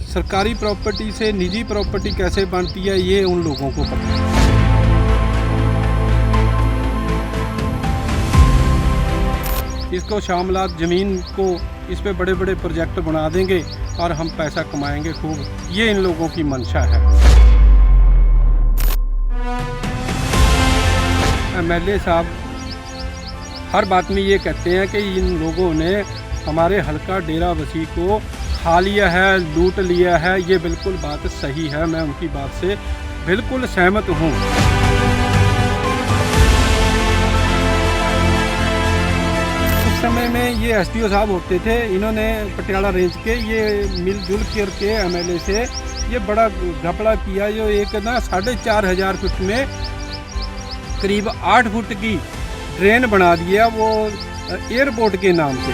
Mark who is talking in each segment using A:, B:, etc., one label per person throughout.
A: सरकारी प्रॉपर्टी से निजी प्रॉपर्टी कैसे बनती है ये उन लोगों को पता है। इसको शामलात ज़मीन को इस पे बड़े बड़े प्रोजेक्ट बना देंगे और हम पैसा कमाएंगे खूब, ये इन लोगों की मंशा है। एमएलए साहब हर बात में ये कहते हैं कि इन लोगों ने हमारे हल्का डेरा बसी को खा लिया है, लूट लिया है। ये बिल्कुल बात सही है, मैं उनकी बात से बिल्कुल सहमत हूँ। उस समय में ये एसडीओ साहब होते थे, इन्होंने पटियाला रेंज के ये मिलजुल करके एमएलए से ये बड़ा घपला किया। जो एक ना 4,500 फुट में करीब 8 फुट की ड्रेन बना दिया वो एयरपोर्ट के नाम से।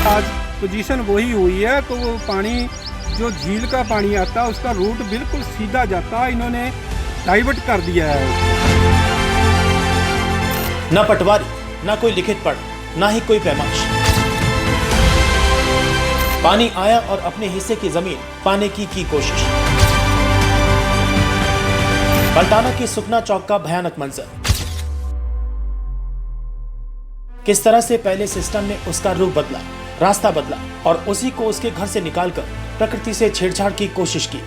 A: आज पोजीशन वही हुई है, तो वो पानी जो झील का पानी आता है उसका रूट बिल्कुल सीधा जाता है, इन्होंने डाइवर्ट कर दिया है।
B: ना पटवारी, ना कोई लिखित पढ़, ना ही कोई पैमाइश। पानी आया और अपने हिस्से की जमीन पाने की कोशिश। बल्टाना के सुखना चौक का भयानक मंजर। किस तरह से पहले सिस्टम ने उसका रूप बदला, रास्ता बदला और उसी को उसके घर से निकालकर प्रकृति से छेड़छाड़ की कोशिश की।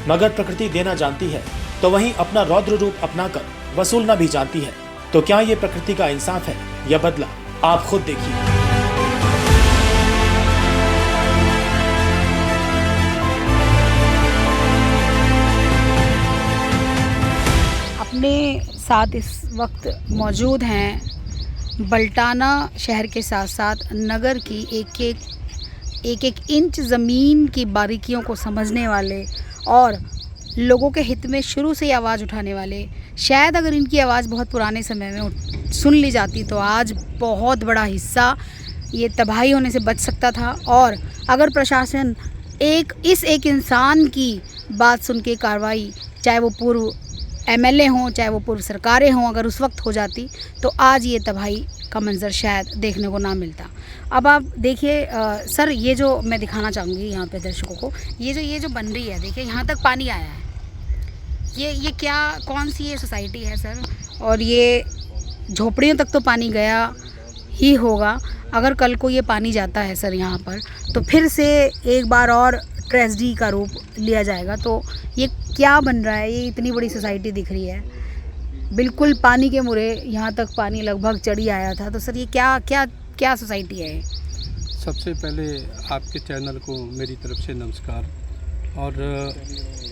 B: मगर प्रकृति देना जानती है तो वहीं अपना रौद्र रूप अपनाकर वसूलना भी जानती है। तो क्या ये प्रकृति का इंसाफ है या बदला? आप खुद देखिए।
C: अपने साथ इस वक्त मौजूद हैं बल्टाना शहर के साथ साथ नगर की एक इंच ज़मीन की बारीकियों को समझने वाले और लोगों के हित में शुरू से ही आवाज़ उठाने वाले। शायद अगर इनकी आवाज़ बहुत पुराने समय में सुन ली जाती तो आज बहुत बड़ा हिस्सा ये तबाही होने से बच सकता था। और अगर प्रशासन एक इंसान की बात सुन के कार्रवाई, चाहे वो पूर्व एमएलए हों चाहे वो पूर्व सरकारें हों, अगर उस वक्त हो जाती तो आज ये तबाही का मंजर शायद देखने को ना मिलता। अब आप देखिए सर, ये जो मैं दिखाना चाहूँगी यहाँ पे दर्शकों को, ये जो बन रही है, देखिए यहाँ तक पानी आया है। ये क्या, कौन सी ये सोसाइटी है सर? और ये झोपड़ियों तक तो पानी गया ही होगा। अगर कल को ये पानी जाता है सर यहाँ पर तो फिर से एक बार और ट्रेजेडी का रूप लिया जाएगा। तो ये क्या बन रहा है? ये इतनी बड़ी सोसाइटी दिख रही है, बिल्कुल पानी के मुरे, यहाँ तक पानी लगभग चढ़ी आया था। तो सर ये क्या सोसाइटी है?
A: सबसे पहले आपके चैनल को मेरी तरफ से नमस्कार। और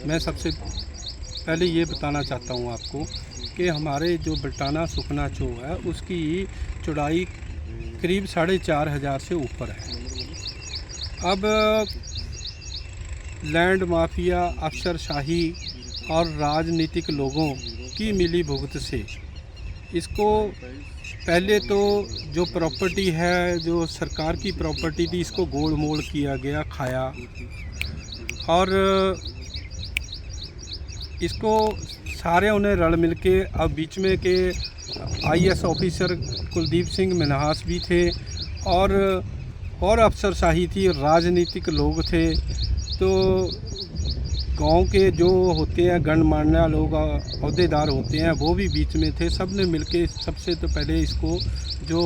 A: मैं सबसे पहले ये बताना चाहता हूँ आपको कि हमारे जो बल्टाना सुखना चौक है उसकी चौड़ाई करीब 4,500 से ऊपर है। अब लैंड माफिया, अफसरशाही और राजनीतिक लोगों की मिली भुगत से इसको पहले तो जो प्रॉपर्टी है, जो सरकार की प्रॉपर्टी थी, इसको गोल मोल किया गया, खाया। और इसको सारे उन्हें रल मिल के, अब बीच में के आईएएस ऑफिसर कुलदीप सिंह मिन्हास भी थे और अफसरशाही थी, राजनीतिक लोग थे। तो गांव के जो होते हैं गणमान्य लोग, अहदेदार होते हैं, वो भी बीच में थे। सब ने मिल के सबसे तो पहले इसको जो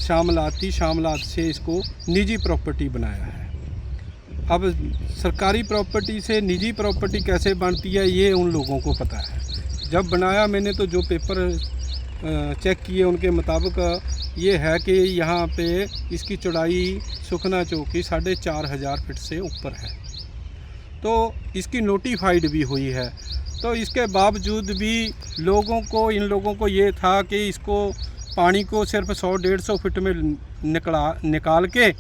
A: शामलात से इसको निजी प्रॉपर्टी बनाया है। अब सरकारी प्रॉपर्टी से निजी प्रॉपर्टी कैसे बनती है ये उन लोगों को पता है। जब बनाया मैंने तो जो पेपर चेक किए उनके मुताबिक ये है कि यहाँ पे इसकी चौड़ाई सुखना चौक की 4,500 फीट से ऊपर है। तो इसकी नोटिफाइड भी हुई है। तो इसके बावजूद भी इन लोगों को ये था कि इसको पानी को सिर्फ 100-150 फीट में निकाल के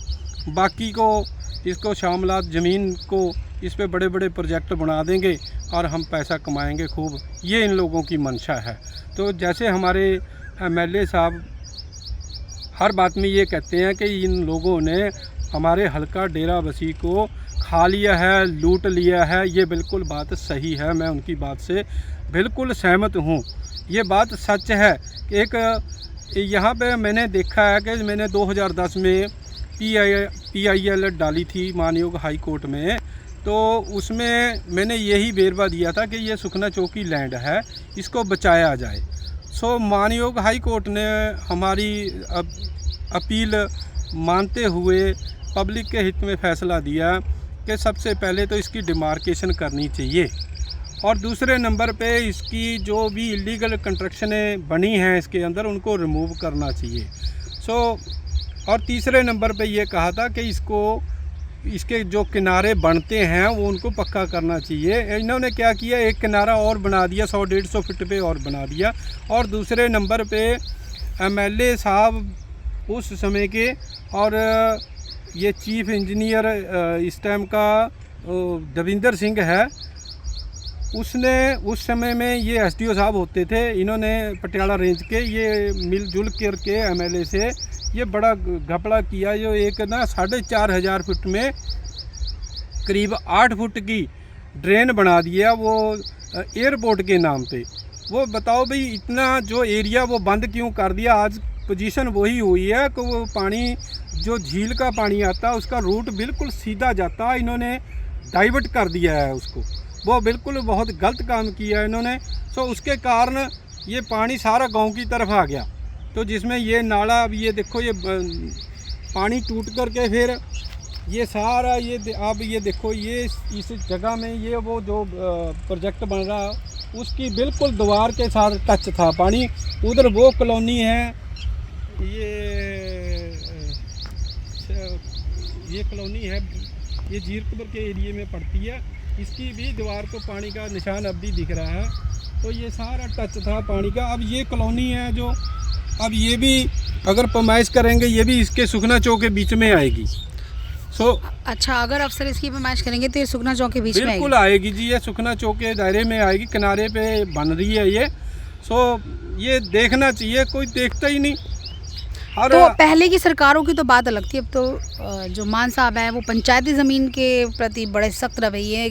A: बाकी को इसको शामलात ज़मीन को इस पे बड़े बड़े प्रोजेक्ट बना देंगे और हम पैसा कमाएंगे खूब, ये इन लोगों की मंशा है। तो जैसे हमारे एमएलए साहब हर बात में ये कहते हैं कि इन लोगों ने हमारे हल्का डेरा बसी को खा लिया है, लूट लिया है। ये बिल्कुल बात सही है, मैं उनकी बात से बिल्कुल सहमत हूँ। ये बात सच है कि एक यहाँ पे मैंने देखा है कि मैंने 2010 में PIL डाली थी मानयोग हाई कोर्ट में, तो उसमें मैंने यही वेरवा दिया था कि ये सुखना चौकी लैंड है, इसको बचाया जाए। सो मानयोग हाई कोर्ट ने हमारी अपील मानते हुए पब्लिक के हित में फ़ैसला दिया कि सबसे पहले तो इसकी डिमार्केशन करनी चाहिए, और दूसरे नंबर पे इसकी जो भी इलीगल कंस्ट्रक्शनें बनी हैं इसके अंदर उनको रिमूव करना चाहिए। और तीसरे नंबर पे ये कहा था कि इसके जो किनारे बनते हैं वो उनको पक्का करना चाहिए। इन्होंने क्या किया, एक किनारा और बना दिया, 100-150 फीट पे और बना दिया। और दूसरे नंबर पे MLA साहब उस समय के और ये चीफ इंजीनियर इस टाइम का दविंदर सिंह है, उसने उस समय में ये SDO साहब होते थे, इन्होंने पटियाला रेंज के ये मिलजुल करके MLA से ये बड़ा घपला किया। जो एक ना 4,500 फुट में करीब 8 फुट की ड्रेन बना दिया वो एयरपोर्ट के नाम पे। वो बताओ भाई, इतना जो एरिया वो बंद क्यों कर दिया। आज पोजीशन वही हुई है कि वो पानी जो झील का पानी आता है उसका रूट बिल्कुल सीधा जाता है, इन्होंने डाइवर्ट कर दिया है उसको। वो बिल्कुल बहुत गलत काम किया है इन्होंने। सो उसके कारण ये पानी सारा गांव की तरफ आ गया, तो जिसमें ये नाला, अब ये देखो ये पानी टूट करके फिर ये सारा अब ये देखो ये इस जगह में ये वो जो प्रोजेक्ट बन रहा उसकी बिल्कुल दीवार के साथ टच था पानी। उधर वो कॉलोनी है, ये कॉलोनी है, ये जीरकपुर के एरिए में पड़ती है, इसकी भी दीवार को पानी का निशान अब भी दिख रहा है। तो ये सारा टच था पानी का। अब ये कॉलोनी है जो अब ये भी अगर पैमाइश करेंगे ये भी इसके सुखना चौक के बीच में आएगी।
C: अच्छा, अगर अफसर इसकी पैमाइश करेंगे तो ये सुखना चौक के बीच में
A: बिल्कुल आएगी जी, ये सुखना चौक के दायरे में आएगी, किनारे पे बन रही है ये। ये देखना चाहिए, कोई देखता ही नहीं। और
C: तो पहले की सरकारों की तो बात अलग थी, अब तो जो मान साहब हैं वो पंचायती ज़मीन के प्रति बड़े सख्त रवैये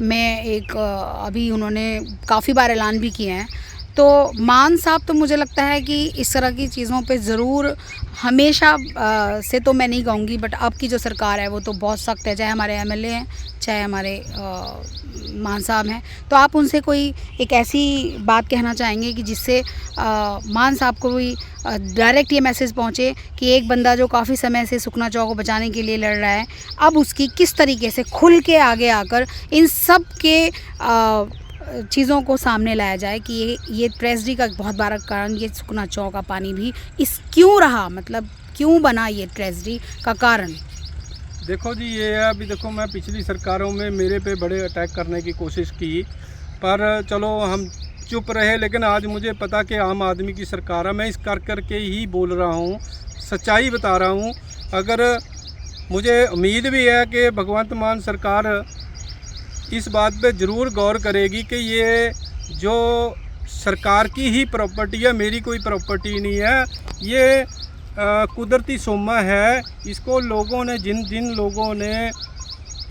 C: में अभी उन्होंने काफ़ी बार ऐलान भी किए हैं। तो मान साहब तो मुझे लगता है कि इस तरह की चीज़ों पे ज़रूर हमेशा से तो मैं नहीं कहूँगी, बट अब की जो सरकार है वो तो बहुत सख्त है, चाहे हमारे MLA हैं चाहे हमारे मान साहब हैं। तो आप उनसे कोई एक ऐसी बात कहना चाहेंगे कि जिससे मान साहब को भी डायरेक्ट ये मैसेज पहुँचे कि एक बंदा जो काफ़ी समय से सुखना चौक को बचाने के लिए लड़ रहा है, अब उसकी किस तरीके से खुल के आगे आकर इन सब के चीज़ों को सामने लाया जाए कि ये ट्रेजेडी का बहुत बड़ा कारण ये सुखना चौक का पानी भी क्यों रहा, मतलब क्यों बना ये ट्रेजेडी का कारण।
A: देखो जी, ये है अभी देखो, मैं पिछली सरकारों में मेरे पे बड़े अटैक करने की कोशिश की, पर चलो हम चुप रहे। लेकिन आज मुझे पता कि आम आदमी की सरकार है, मैं इस कर के ही बोल रहा हूँ, सच्चाई बता रहा हूँ। अगर मुझे उम्मीद भी है कि भगवंत मान सरकार इस बात पे ज़रूर गौर करेगी कि ये जो सरकार की ही प्रॉपर्टी है, मेरी कोई प्रॉपर्टी नहीं है, ये कुदरती सोमा है। इसको लोगों ने जिन लोगों ने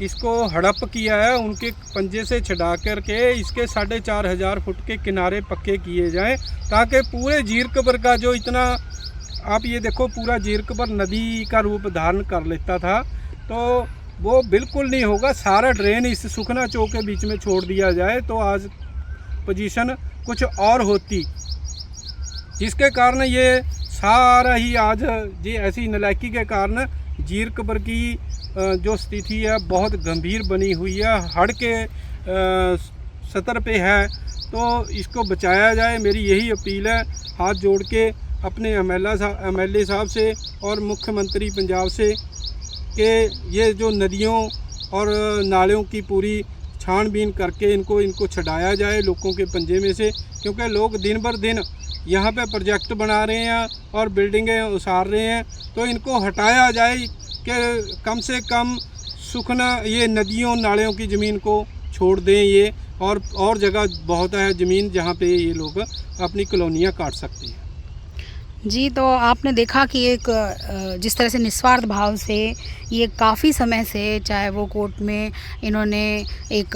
A: इसको हड़प किया है उनके पंजे से छड़ा करके इसके 4,500 फुट के किनारे पक्के किए जाएं, ताकि पूरे जीरकपुर का जो इतना, आप ये देखो पूरा जीरकपुर नदी का रूप धारण कर लेता था, तो वो बिल्कुल नहीं होगा। सारा ड्रेन इस सुखना चौक के बीच में छोड़ दिया जाए तो आज पोजीशन कुछ और होती, जिसके कारण ये सारा ही आज जी ऐसी नालायकी के कारण जीरकपुर की जो स्थिति है बहुत गंभीर बनी हुई है, हड़ के सतर पे है। तो इसको बचाया जाए, मेरी यही अपील है हाथ जोड़ के अपने MLA साहब से और मुख्यमंत्री पंजाब से कि ये जो नदियों और नालों की पूरी छानबीन करके इनको छुड़ाया जाए लोगों के पंजे में से, क्योंकि लोग दिन भर दिन यहाँ पे प्रोजेक्ट बना रहे हैं और बिल्डिंगें उसार रहे हैं। तो इनको हटाया जाए कि कम से कम सुखना ये नदियों नालों की ज़मीन को छोड़ दें ये, और जगह बहुत है ज़मीन जहाँ पे ये लोग अपनी कॉलोनियाँ काट सकते हैं।
C: जी, तो आपने देखा कि एक जिस तरह से निस्वार्थ भाव से ये काफ़ी समय से, चाहे वो कोर्ट में इन्होंने एक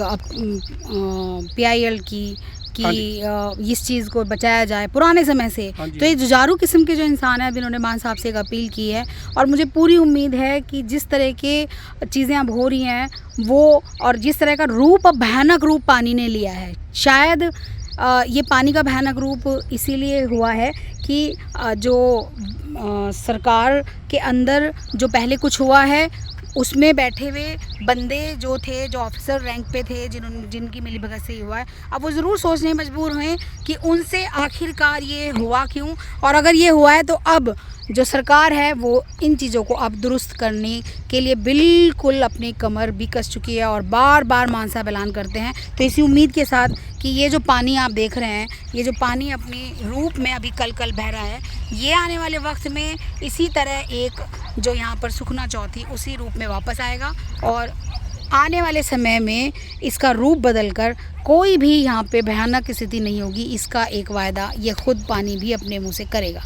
C: PIL की
A: हाँ
C: कि इस चीज़ को बचाया जाए पुराने समय से।
A: हाँ जी।
C: तो ये जुझारू किस्म के जो इंसान हैं, अब इन्होंने मान साहब से एक अपील की है और मुझे पूरी उम्मीद है कि जिस तरह के चीज़ें अब हो रही हैं वो, और जिस तरह का रूप, अब भयानक रूप पानी ने लिया है, शायद ये पानी का भयानक रूप इसीलिए हुआ है कि जो सरकार के अंदर जो पहले कुछ हुआ है उसमें बैठे हुए बंदे जो थे, जो ऑफिसर रैंक पे थे, जिनकी मिलीभगत से ही हुआ है, अब वो ज़रूर सोचने मजबूर हुए कि उनसे आखिरकार ये हुआ क्यों, और अगर ये हुआ है तो अब जो सरकार है वो इन चीज़ों को अब दुरुस्त करने के लिए बिल्कुल अपनी कमर भी कस चुकी है और बार बार मान साहब ऐलान करते हैं। तो इसी उम्मीद के साथ कि ये जो पानी आप देख रहे हैं, ये जो पानी अपने रूप में अभी कल कल बह रहा है, ये आने वाले वक्त में इसी तरह एक जो यहाँ पर सुखना चौथी उसी रूप में वापस आएगा और आने वाले समय में इसका रूप बदलकर कोई भी यहाँ पे भयानक स्थिति नहीं होगी। इसका एक वायदा ये खुद पानी भी अपने मुंह से करेगा।